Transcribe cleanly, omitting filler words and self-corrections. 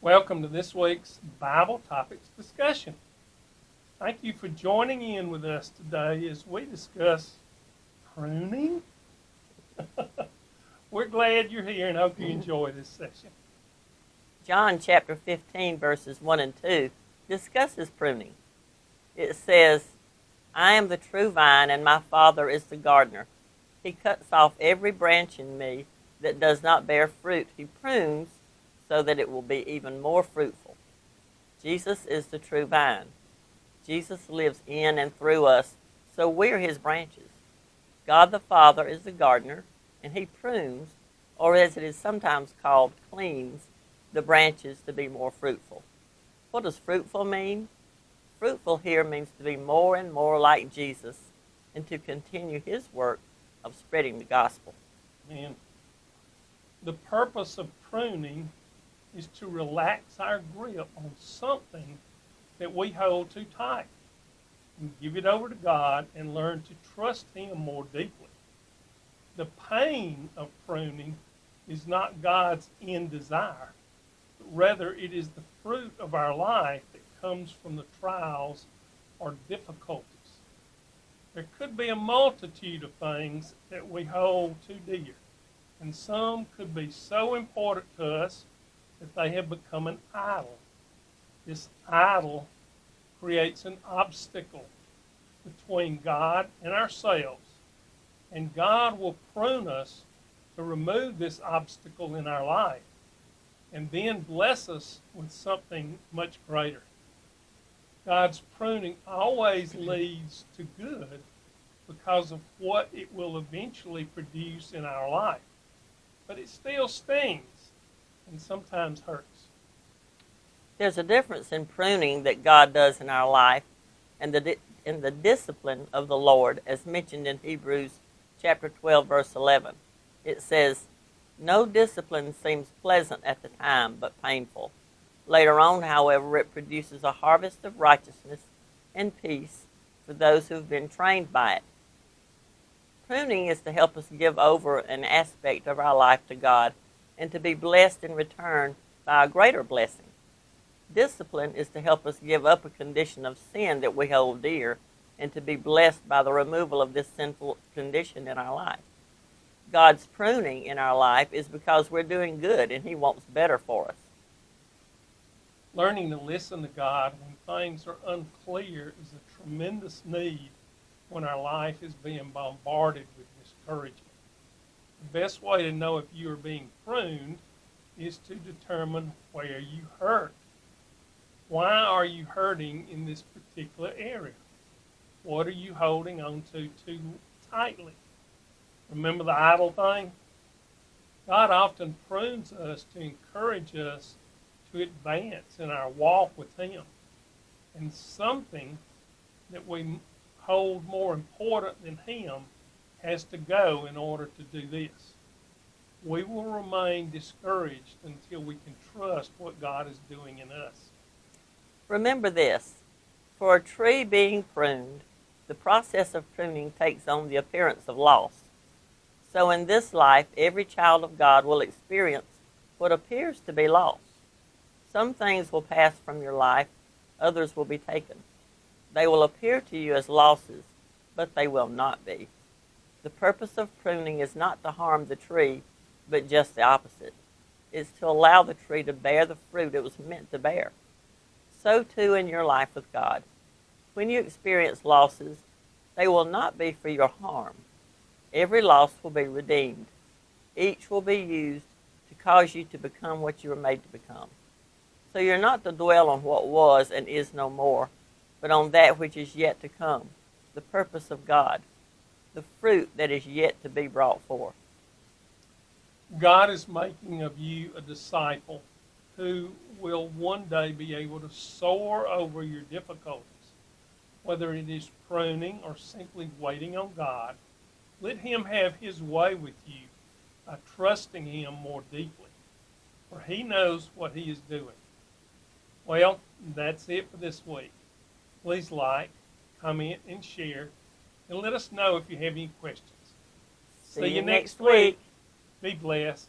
Welcome to this week's Bible Topics discussion. Thank you for joining in with us today as we discuss pruning. We're glad you're here and hope you enjoy this session. John chapter 15, verses 1 and 2 discusses pruning. It says, I am the true vine, and my Father is the gardener. He cuts off every branch in me that does not bear fruit. He prunes so that it will be even more fruitful. Jesus is the true vine. Jesus lives in and through us, so we're his branches. God the Father is the gardener, and he prunes, or as it is sometimes called, cleans, the branches to be more fruitful. What does fruitful mean? Fruitful here means to be more and more like Jesus and to continue his work of spreading the gospel. And the purpose of pruning is to relax our grip on something that we hold too tight and give it over to God and learn to trust him more deeply. The pain of pruning is not God's end desire, but rather it is the fruit of our life that comes from the trials or difficulties. There could be a multitude of things that we hold too dear, and some could be so important to us that they have become an idol. This idol creates an obstacle between God and ourselves, and God will prune us to remove this obstacle in our life and then bless us with something much greater. God's pruning always leads to good because of what it will eventually produce in our life, but it still stings and sometimes hurts. There's a difference in pruning that God does in our life and the discipline of the Lord, as mentioned in Hebrews chapter 12, verse 11. It says, no discipline seems pleasant at the time, but painful. Later on, however, it produces a harvest of righteousness and peace for those who have been trained by it. Pruning is to help us give over an aspect of our life to God and to be blessed in return by a greater blessing. Discipline is to help us give up a condition of sin that we hold dear and to be blessed by the removal of this sinful condition in our life. God's pruning in our life is because we're doing good and he wants better for us. Learning to listen to God when things are unclear is a tremendous need when our life is being bombarded with discouragement. The best way to know if you are being pruned is to determine where you hurt. Why are you hurting in this particular area? What are you holding on to too tightly? Remember the idle thing? God often prunes us to encourage us to advance in our walk with him. And something that we hold more important than him has to go in order to do this. We will remain discouraged until we can trust what God is doing in us. Remember this, for a tree being pruned, the process of pruning takes on the appearance of loss. So in this life, every child of God will experience what appears to be loss. Some things will pass from your life, others will be taken. They will appear to you as losses, but they will not be. The purpose of pruning is not to harm the tree, but just the opposite. It's to allow the tree to bear the fruit it was meant to bear. So too in your life with God. When you experience losses, they will not be for your harm. Every loss will be redeemed. Each will be used to cause you to become what you were made to become. So you're not to dwell on what was and is no more, but on that which is yet to come, the purpose of God, the fruit that is yet to be brought forth. God is making of you a disciple who will one day be able to soar over your difficulties. Whether it is pruning or simply waiting on God, let him have his way with you by trusting him more deeply, for he knows what he is doing. Well, that's it for this week. Please like, comment, and share, and let us know if you have any questions. See you next week. Be blessed.